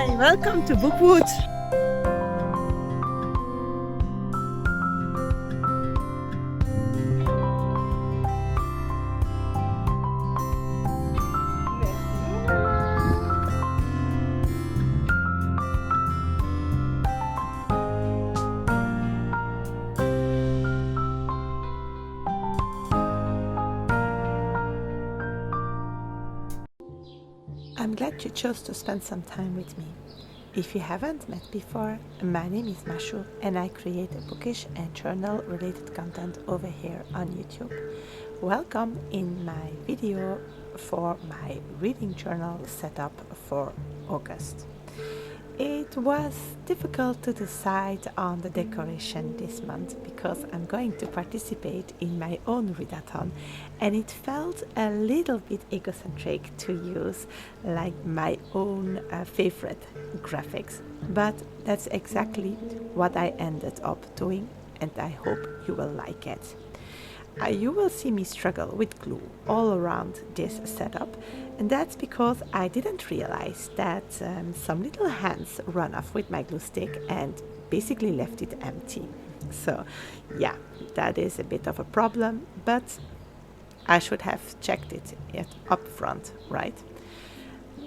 Hi, welcome to Bookwood. I'm glad you chose to spend some time with me. If you haven't met before, my name is Mashou and I create bookish and journal related content over here on YouTube. Welcome in my video for my reading journal setup for August. It was difficult to decide on the decoration this month because I'm going to participate in my own readathon and it felt a little bit egocentric to use like my own favorite graphics, but that's exactly what I ended up doing and I hope you will like it. You will see me struggle with glue all around this setup, and that's because I didn't realize that some little hands run off with my glue stick and basically left it empty. So yeah, that is a bit of a problem, but I should have checked it up front, right?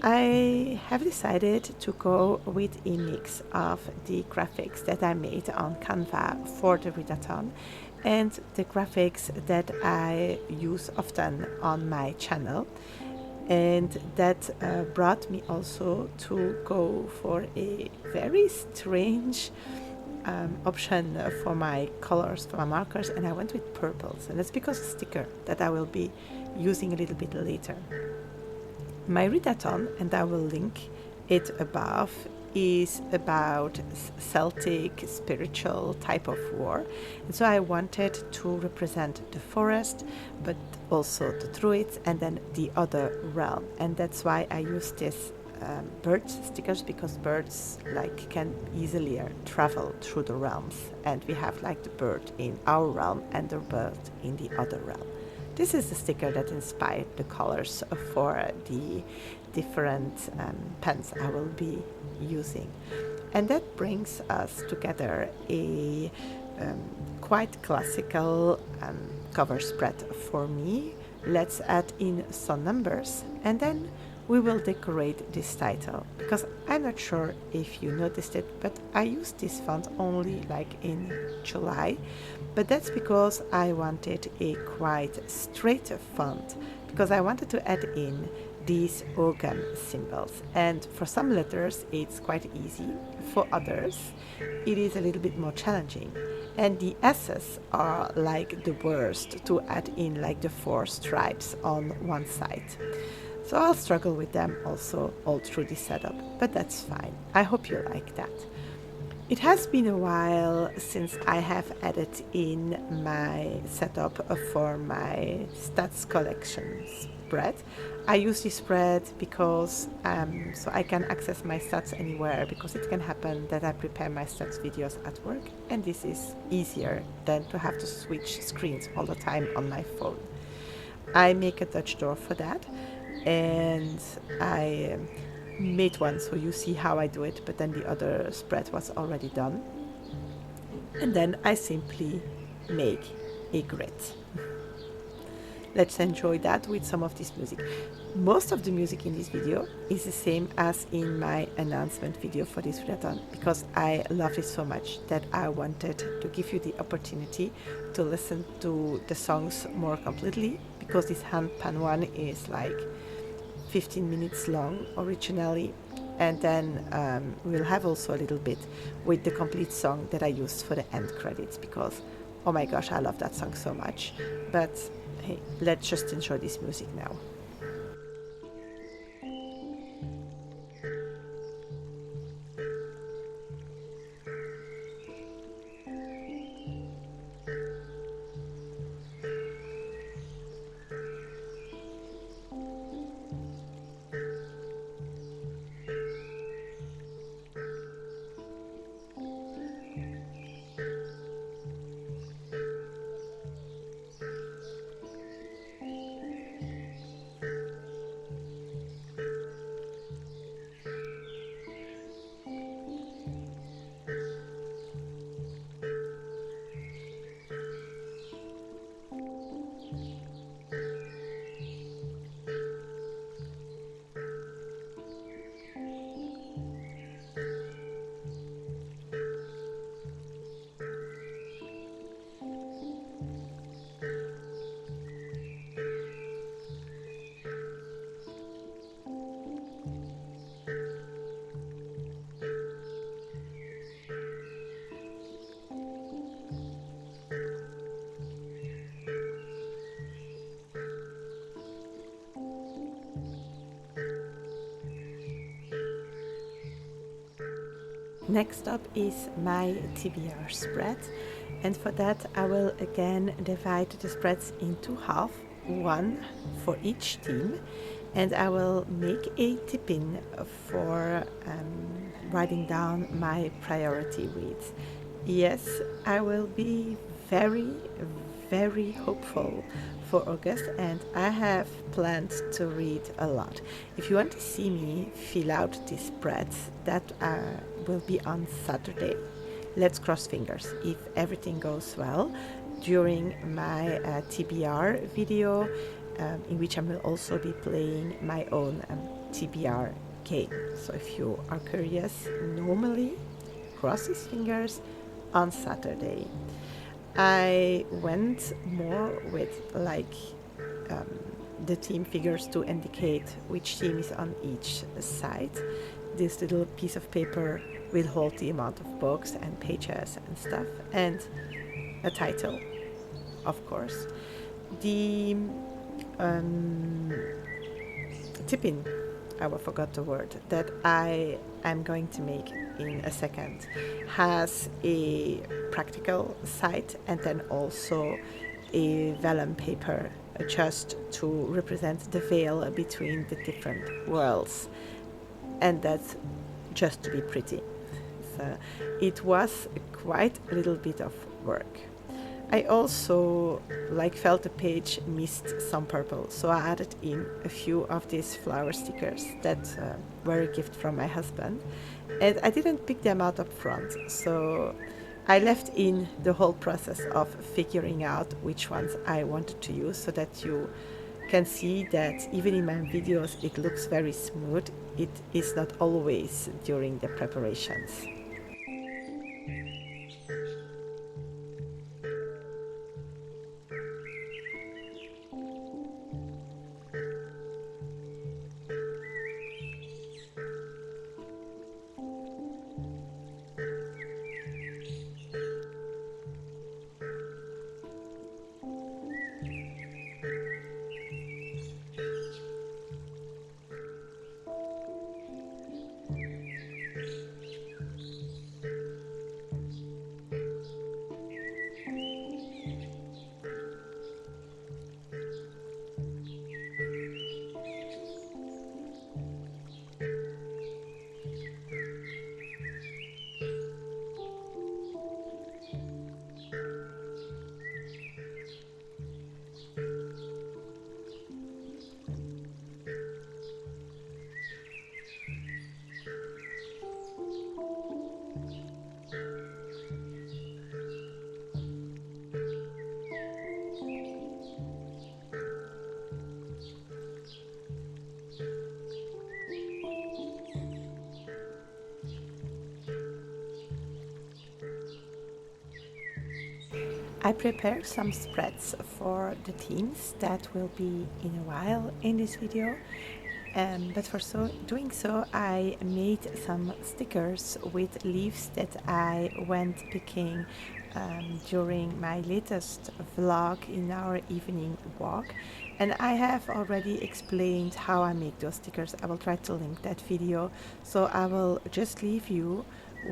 I have decided to go with a mix of the graphics that I made on Canva for the readathon and the graphics that I use often on my channel, and that brought me also to go for a very strange option for my colors, for my markers, and I went with purples, and that's because of a sticker that I will be using a little bit later. My readathon, and I will link it above, is about Celtic spiritual type of war, and so I wanted to represent the forest but also the Druids and then the other realm, and that's why I use this bird stickers, because birds like can easily travel through the realms, and we have like the bird in our realm and the bird in the other realm. This is the sticker that inspired the colors for the different pens I will be using. And that brings us together a quite classical cover spread for me. Let's add in some numbers and then we will decorate this title, because I'm not sure if you noticed it, but I used this font only like in July, but that's because I wanted a quite straight font, because I wanted to add in these ogham symbols, and for some letters it's quite easy, for others it is a little bit more challenging, and the S's are like the worst to add in, like the 4 stripes on one side. So I'll struggle with them also all through this setup, but that's fine. I hope you like that. It has been a while since I have added in my setup for my stats collection spread. I use this spread because so I can access my stats anywhere, because it can happen that I prepare my stats videos at work, and this is easier than to have to switch screens all the time on my phone. I make a Dutch door for that, and I made one so you see how I do it, but then the other spread was already done, and then I simply make a grid. Let's enjoy that with some of this music. Most of the music in this video is the same as in my announcement video for this readathon, because I love it so much that I wanted to give you the opportunity to listen to the songs more completely, because this handpan one is like 15 minutes long originally, and then we'll have also a little bit with the complete song that I used for the end credits, because oh my gosh, I love that song so much. But hey, let's just enjoy this music now. Next up is my TBR spread, and for that I will again divide the spreads into half, one for each team, and I will make a tip-in for writing down my priority reads. Yes, I will be very hopeful for August, and I have planned to read a lot. If you want to see me fill out these spreads, that will be on Saturday. Let's cross fingers. If everything goes well during my TBR video, in which I will also be playing my own TBR game. So if you are curious, normally cross his fingers on Saturday. I went more with the team figures to indicate which team is on each side. This little piece of paper will hold the amount of books and pages and stuff, and a title, of course. The tip-in, I forgot the word, that I am going to make in a second, has a practical side and then also a vellum paper just to represent the veil between the different worlds, and that's just to be pretty. So it was quite a little bit of work. I also felt the page missed some purple, so I added in a few of these flower stickers that were a gift from my husband, and I didn't pick them out up front, so I left in the whole process of figuring out which ones I wanted to use, so that you can see that even in my videos it looks very smooth. It is not always during the preparations. I prepared some spreads for the teams that will be in a while in this video, but for doing so I made some stickers with leaves that I went picking during my latest vlog in our evening walk, and I have already explained how I make those stickers. I will try to link that video, so I will just leave you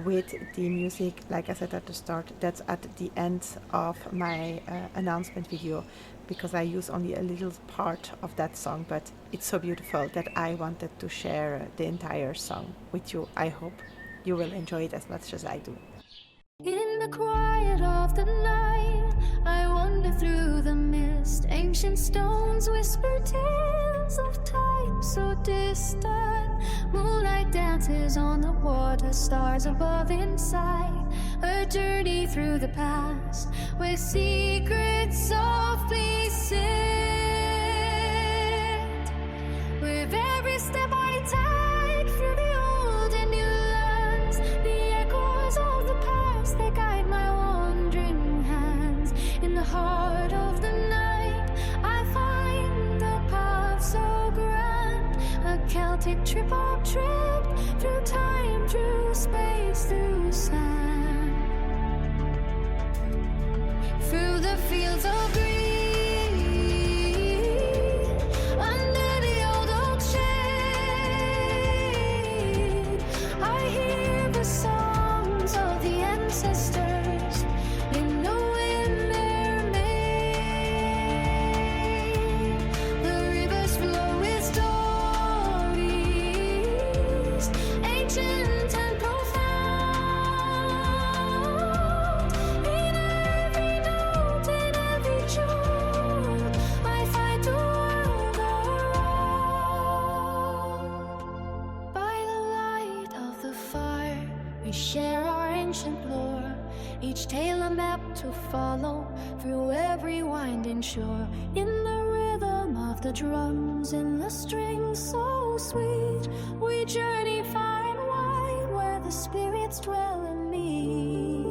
with the music, like I said at the start. That's at the end of my announcement video, because I use only a little part of that song, but it's so beautiful that I wanted to share the entire song with you. I hope you will enjoy it as much as I do. In the quiet of the night, I wander through the mist. Ancient stones whisper tales of time so distant. Moonlight dances on the water, stars above inside. A journey through the past where secrets softly sit. With every step I take through the old and new lands, the echoes of the past, they guide my wandering hands. In the heart of the night, I find the path so grand. A Celtic trip I've tripped through time, through space, through sand. Through the fields of green, under the old oak shade, I hear the song share our ancient lore, each tale a map to follow through every winding shore. In the rhythm of the drums, in the strings so sweet, we journey far and wide where the spirits dwell and meet.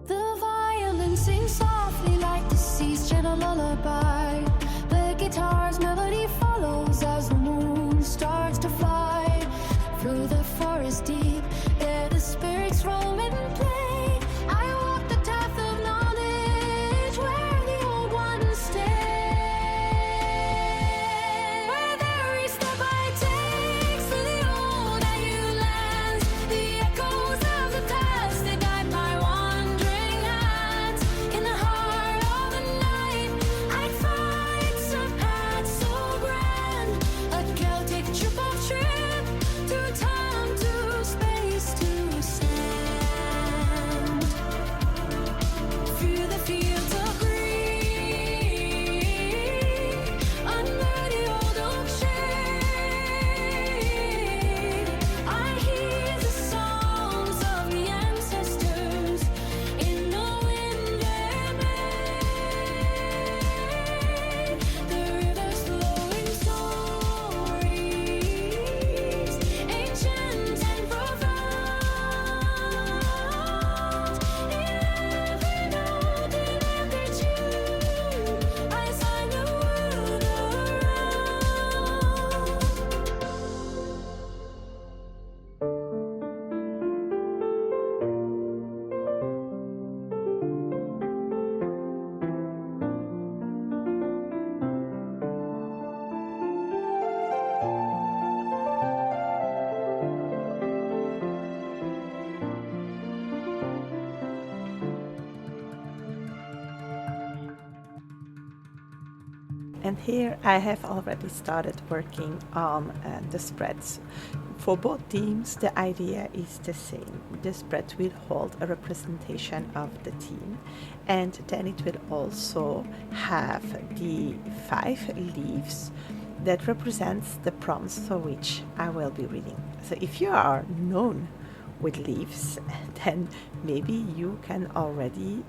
The violin sings softly like the sea's gentle lullaby. The guitar's melody follows as the moon starts to fly. Through the forest deep, there the spirits roam and play. I walk the path of knowledge where the old ones stay. Where every step I take through the old and new lands, the echoes of the past, they guide my wandering hands. In the heart of the night, I find some path so grand, a Celtic trip of trip through time to space to stand. Through the fields of green, under the old oak shade, I hear the songs of the ancestors in the wind they made. The river's flowing stories, ancient and profound. In every note, in every tune, I find a world And here I have already started working on the spreads. For both teams, the idea is the same. The spread will hold a representation of the team, and then it will also have the 5 leaves that represents the prompts for which I will be reading. So if you are known with leaves, then maybe you can already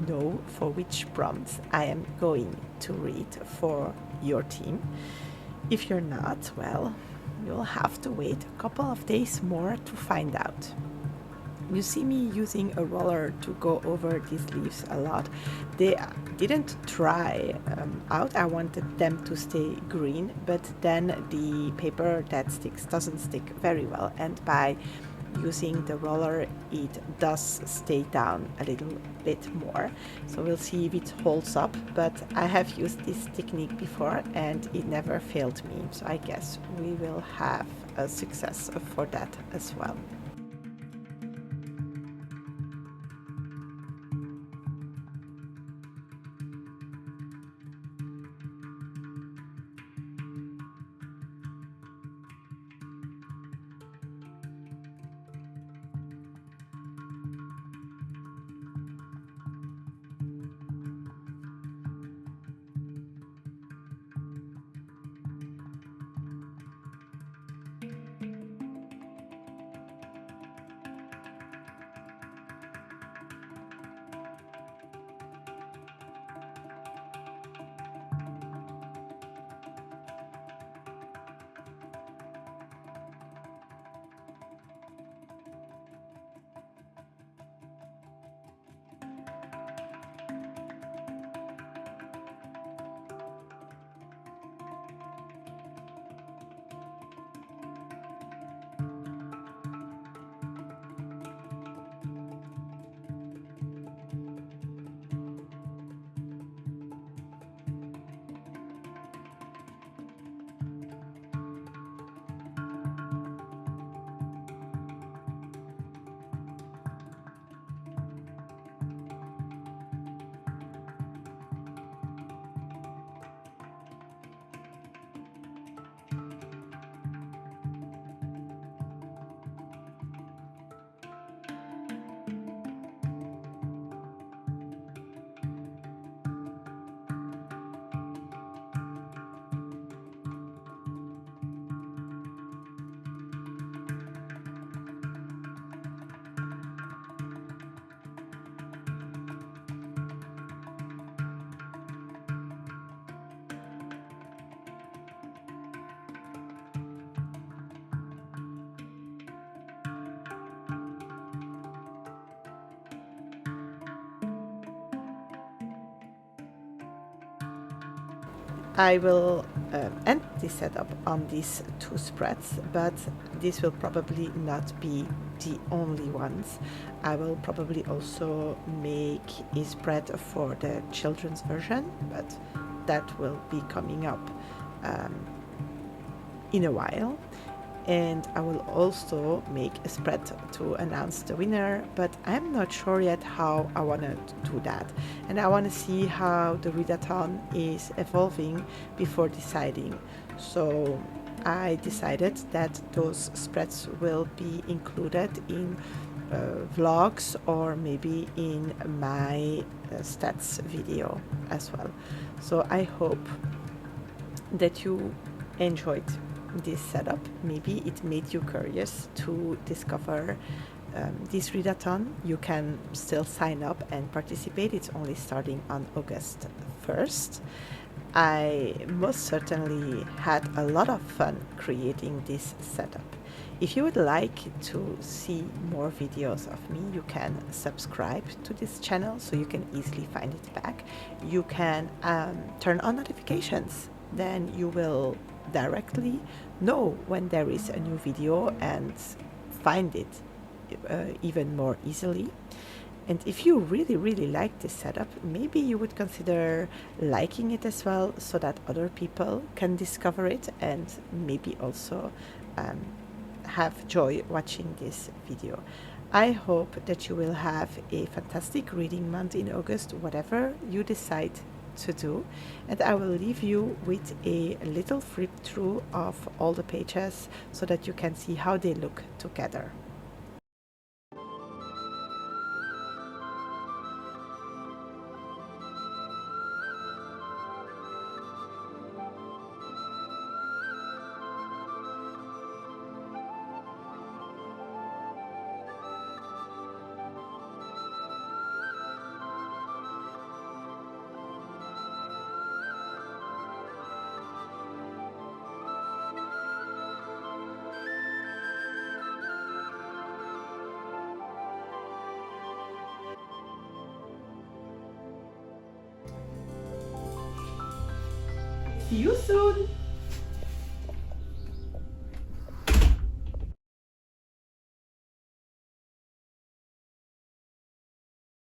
know for which prompts I am going to read for your team. If you're not, well, you'll have to wait a couple of days more to find out. You see me using a roller to go over these leaves a lot. They didn't dry out. I wanted them to stay green, but then the paper that sticks doesn't stick very well, and by using the roller it does stay down a little bit more. So we'll see if it holds up, but I have used this technique before and it never failed me, so I guess we will have a success for that as well. I will end the setup on these 2 spreads, but this will probably not be the only ones. I will probably also make a spread for the children's version, but that will be coming up in a while. And I will also make a spread to announce the winner, but I'm not sure yet how I want to do that. And I want to see how the readathon is evolving before deciding. So I decided that those spreads will be included in vlogs or maybe in my stats video as well. So I hope that you enjoyed this setup. Maybe it made you curious to discover this readathon. You can still sign up and participate. It's only starting on August 1st. I most certainly had a lot of fun creating this setup. If you would like to see more videos of me, you can subscribe to this channel so you can easily find it back. You can turn on notifications, then you will directly know when there is a new video and find it even more easily. And if you really like this setup, maybe you would consider liking it as well, so that other people can discover it and maybe also have joy watching this video. I hope that you will have a fantastic reading month in August, whatever you decide to do, and I will leave you with a little flip through of all the pages so that you can see how they look together. See you soon!